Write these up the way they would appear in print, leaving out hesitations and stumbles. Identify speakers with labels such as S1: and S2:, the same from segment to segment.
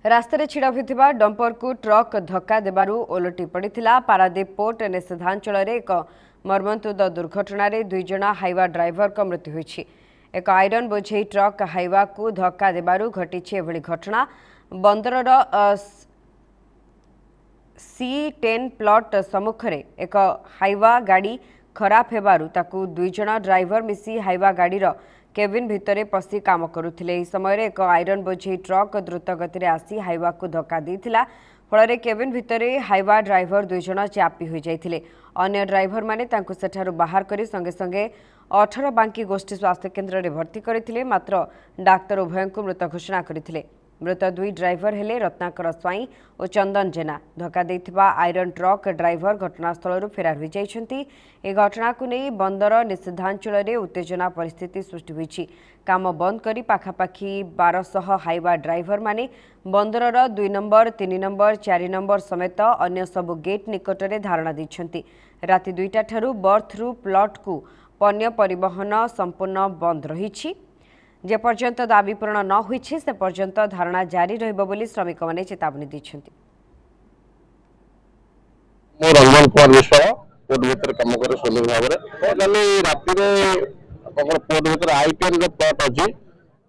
S1: रास्तार छिड़ा होता डंपर को ट्रक धक्का देबारू ओलटी पड़ा। पारादीप पोर्ट निषेधांचल एक मर्मन्तुद दुर्घटन दुई जन हाइवा ड्राइवर का मृत्यु होईछि। एक आयरन बोझे ट्रक हाइवा को धक्का देबारू घटी एभली घटना। बंदरर C10 प्लॉट सम्मुख एक हाइवा गाड़ी खराब हेबारू ताकू दुई जन ड्राइवर मिसी हाइवा गाड़ीर केबिन भितरे पशि काम करुथिले। समय एक आयरन बोझे ट्रक द्रुत गति आसी हाइवा को धक्का देइथिला। फल केबिन भितरे हाइवा ड्राइवर दुई जन चापी हो जाइथिले। अन्य ड्राइवर माने तांकु सेठारु बाहर करी संगे संगे 18 बांकी गोष्ठी स्वास्थ्य केन्द्र में भर्ती करथिले। मात्र डाक्तर उभय को मृत घोषणा करथिले। मृत दुई ड्राइवर हेले रत्नाकर स्वाई और चंदन जेना। धक्का देइथिबा आयरन ट्रक ड्राइवर घटनास्थल फेरार हो जाइछन्ति। ए घटना को नहीं बंदर निषेधांचल में उत्तेजना परिस्थिति सृष्टि होईछि। काम बंद करी पाखापाखी 1200 हाइवा ड्राइवर माने बंदरर 2 नंबर 3 नंबर 4 नंबर समेत अन्य सबु गेट निकट में धारणा दैछन्ति। राति 2टा ठारू बर्थ थ्रू प्लॉट को पण्य परिवहन संपूर्ण बंद रही। जे पर्यंत दाबी पूरण न होईछि से पर्यंत धारणा जारी रहइबो बोली श्रमिक माने चेतावनी दैछन्ति।
S2: मो रंजन कुमार विश्व पोर्ट भीतर काम करे श्रमिक भाव में काली राति रे पोर्ट भीतर आईपीएल जो प्लॉट अछि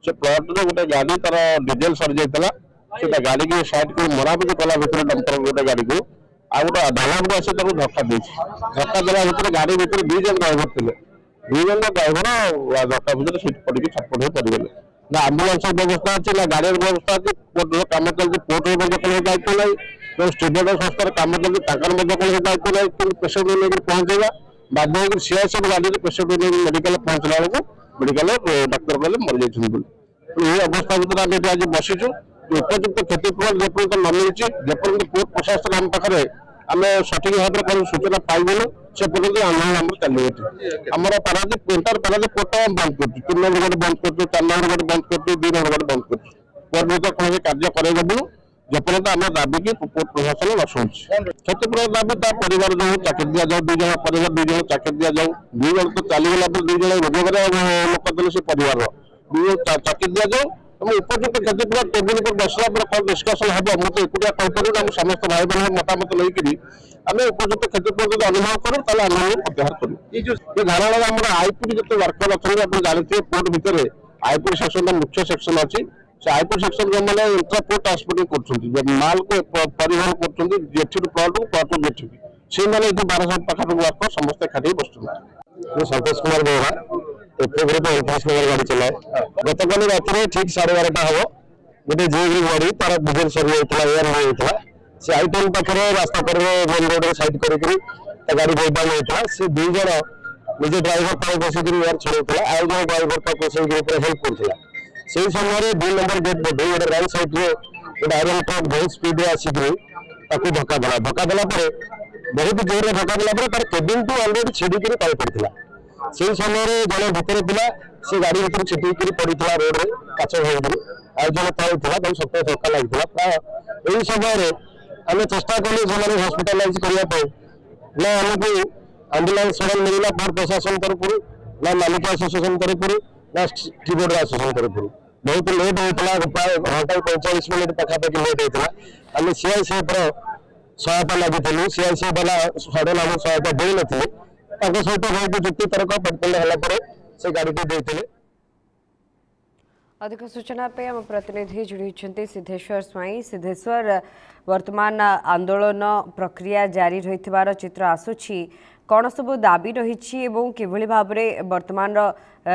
S2: से प्लॉट रे गोटे गाड़ी तार डीजल सर जाइतला। सेटा गाड़ी के साइड को मरामती कला भीतर डंपर गोटे गाड़ी को आ गोटे ढाला को आसे ताको धक्का देछि। धक्का देला भीतर गाड़ी भीतर 2 जन ड्राइवर थिले। 2 जन ड्राइवर धक्का भीतर सीट पड़ के छटपट हो पड़ गेले। ना एम्बुलेंस व्यवस्था अच्छी ना गाड़ी व्यवस्था अच्छी। पोर्ट काम चलती पोर्ट में दायित्व नहीं जो स्टूडेंट संस्थार काम चलती कौन दायित्व नहीं कि पेसेंट लेकर पहुंचेगा बाध्य होकर सीआईएसएफ गाड़ी पेसेंट मेडिकल पहुंचला बेलू मेडिकल डाक्तर कहले मरी जाइए। ये अवस्था भर आम आज बसीचु उपयुक्त क्षतिपूरण जेपर्यंत न मिली जेपर्यंत पोर्ट प्रशासन आम पाखे आम सठिक भाव में सूचना पाइबू से पर्यटन आंदोलन आम चलिए। आम पारादीप इंटर पारादीप पोर्ट बंद कर 3 नंबर गोटे बंद कर 4 नंबर गोटे बंद कर 2 नंबर गोटे बंद कर पोर्ट भीतर कौन कार्य करेबू जेपर्यंत आम दाबी की पोर्ट प्रशासन न शुणुची। क्षतिपूरण दाबी ता परिवार जो चाकरी दि जाऊ 2 जन परिवार 2 जन चाकरी दि जाऊ 2 जन तो चलीगला 2 जन रोजगार लोक देले से परिवार 2 जन चाकरी दि जाऊ उपयुक्त क्षतिपूरण टेबुल पर बसला पर कौन डिस्कसन हम मुझे एकुटिया कहीपर समस्त भाई बहन मतामत लेकिन आम उपयुक्त क्षतिपूरण अनुभव करूँ आंदोलन प्रत्याहार करूँ। ये धारणा आम आईपुर जो वर्कर अच्छे आप जानते पोर्ट भितर आईपुर सेक्शन मुख्य सेक्शन अच्छी से आईपुर सेक्शन जो मैंने इंट्रापोर्ट ट्रांसपोर्टिंग कर माल को परिवहन कर प्लॉट को जेठी से मैंने 1200 पाखापाखि वर्कर समस्ते खाटी बस संतोष कुमार बेहरा गोटे 29 नंबर गाड़ी चलाए। गतकाल रात ठीक 12:30 हम गोटे जे गाड़ी तार डीजल सरी जाता एयर होता से आई10 पाखे रास्ता पर मेन रोड साइड कर गाड़ी बैठान होता से 2 जन निजे ड्राइवर तक बसिक एयर चलाऊला आउ जन ड्राइवर तक बस हेल्प करता से समय 2 नंबर गेट बोधे गोटे राइट साइड रे गोटे आयरन ट्रक बहुत स्पीड आसिक धक्का देला। धक्का देला बहुत जोर धक्का देला तार केबिन टू अलरेडी छिड़िक तले पड़ता से समय जन भितर था से गाड़ी भर छिटिक पड़ा रोड में काच भाई आज जन तले था सप्ताह धक्का लगी प्राय यही समय आम चेष्टा कलु से हस्पिटालाइज करने ना आमको आम्बुलांस सडन मिलला पोर्ट प्रशासन तरफ ना मालिक एसोसिएशन तरफ ना टीबोर्ड एसोसिएशन तरफ बहुत लेट होता प्राय घंटा 45 मिनट पाखापाखि लेट होता। आम सीआईसीएफ सहायता लगी सीआईसीएफ वाला सडन आम सहायता दे नी सहित बहुत जुक्ति तर्क प्रतिपन्न से गाड़ी देते।
S1: अधिक सूचना पे आम प्रतिनिधि जोड़ी सिद्धेश्वर स्वाई। सिद्धेश्वर वर्तमान आंदोलन प्रक्रिया जारी रही चित्र आसूची कौन सब दाबी रही किभली भाव में वर्तमान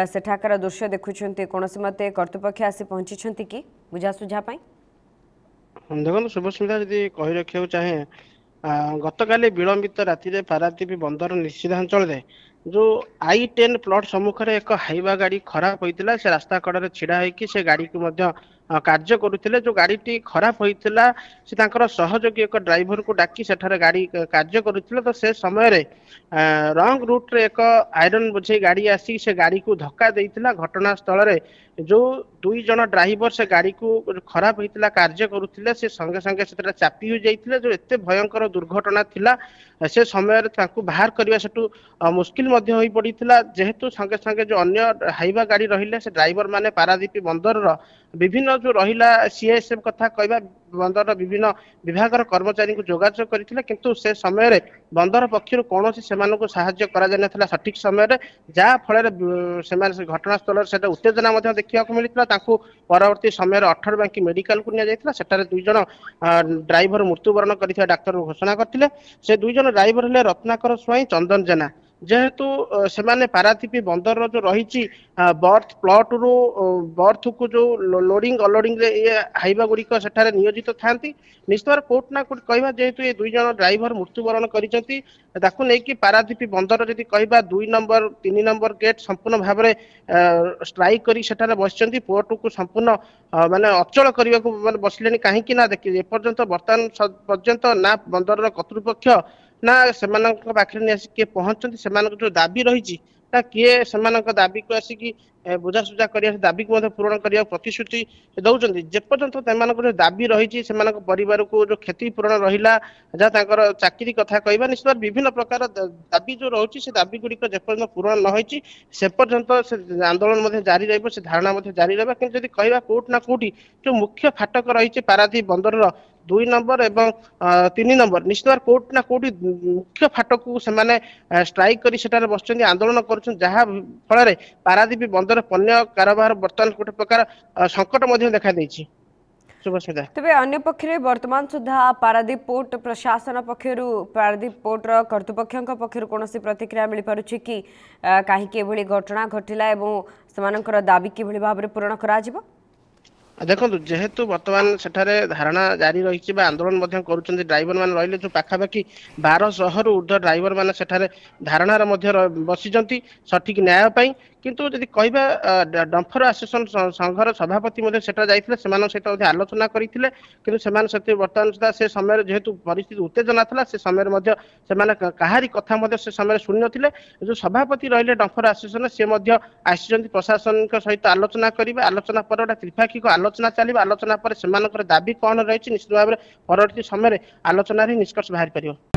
S1: सेठाकार दृश्य देखुं कौन मत कर्तृपक्ष आसी पहुंची कि बुझासुझा
S3: देखो शुभ सुविधा जी कही रखा चाहे गतकाली विलंबित राति पारादीप बंदर निषेधांचल जो I10 प्लॉट सम्मुख एक हाइवा गाड़ी खराब होता से रास्ता कड़े छिड़ा होगी से गाड़ी को कार्य करुले जो गाड़ी खराब होता से सहयोगी एक ड्राइवर को डाकी सेठारे गाड़ी कार्य करुले तो से समय रंग रूट रे एक आयरन बोझे गाड़ी आसी से गाड़ी को धक्का देइतिला। घटनास्थल जो 2 जन ड्राइवर से गाड़ी को खराब होता कार्य करुले से संगे संगे से चापी हो जाइतिले जो एते भयंकर दुर्घटना थिला से समय बाहर करने सेठू मुस्किल हो पड़ा जेहेतु संगे संगे जो अन्य हाइवा गाड़ी रहिले से ड्राइवर माने पारादीप बंदर विभिन्न जो रहिला सीएसएफ कथा कहबा बंदर विभिन्न विभाग कर्मचारी को जोगाजोग करथिले किंतु से समय रे बंदर पक्षर कौन से साहाय्य करा जाय नथिला सठिक समय रे जा फल से घटनास्थल से उत्तेजना देखा मिलता परवर्ती समय 18 बांकी मेडिकल को निया सेठारे 2 जन ड्राइवर मृत्युवरण करथिया डाक्टर घोषणा करथिले से 2 जन ड्राइवर हेले रत्नाकर स्वाई चंदन जेना जेहेतु से पारादीप बंदर जो रही बर्थ प्लॉट रू बर्थ को जो लोडिंग अनलोडिंग ये हाइवा गुड़िक सेठारे नियोजित था निश्चित भाव कोर्ट ना कोर्ट कहवा जेहेतु ये 2 जन ड्राइवर मृत्युवरण कर पारादीप बंदर जदि कहवा 2 नंबर 3 नंबर गेट संपूर्ण भाव में स्ट्राइक कर सेठारे बस पोर्ट को संपूर्ण माने अचल करने को बसले कहीं ना देखिए एपर्यंत बर्तमान पर्यंत ना बंदर कर्तृपक्ष ना से पाखे किए पहुंचती से जो दाबी रही किए से दाबी को आसिक बुझासुझा कर दाबी को पूरण करने प्रतिश्रुति दौरान जेपर्यंत जो दाबी रही परिवार को जो क्षतिपूरण रहा जहाँ चाकरी कथा कहवा निश्चित विभिन्न प्रकार दाबी जो रही से दाबी गुड़िक जेपर्यंत पूरण न होती से पर्यंत से आंदोलन जारी रही धारणा जारी रहा कि जब कहवा कोर्ट ना कोटी जो मुख्य फाटक रही पारादीप बंदर 2 नंबर एवं 3 नंबर निश्चित भाव कोर्ट ना कोटी मुख्य फाटक को स्ट्राइक कर सेठारे बस आंदोलन कर जहाँ फल पारादीप बंदर पण्य कारोबार बर्तमान गोटे प्रकार संकट देखा देछि।
S1: तेबे अन्य पक्षरे वर्तमान सुधा पारादीप पोर्ट प्रशासन पक्षरु पारादीप पोर्ट कर्तृपक्षों पक्षरु कोनोसी प्रतिक्रिया मिल पारुछि कि काहेकि एभली घटना घटिला एवं समानकर दाबी किभली भाबरे पूर्ण करा जिवो?
S3: देखो जेहेतु बर्तमान सेठारे धारणा जारी रही आंदोलन कर ड्राइवर मान रही जो पाखापाखि 1200 रु ऊर्ध्व ड्राइवर मान सेठारे धारणार बसी सठिक न्याय किंतु जदि कहबा डम्फर एसोसिएशन संघर सभापति सहित आलोचना करते किंतु से बर्तमान सुधा से समय जेहेतु परिस्थिति उत्तेजना था से समय कहारी कथा से समय शुणी नथिले जो सभापति रहिले डम्फर एसोसिएशन से आसी प्रशासन सहित आलोचना करेंगे आलोचना पर गोटे त्रिपाक्षिक आलोचना चलो आलोचना पर से दाबी कौन रही निश्चित भाव में परवर्ती समय आलोचना निष्कर्ष बाहर पार।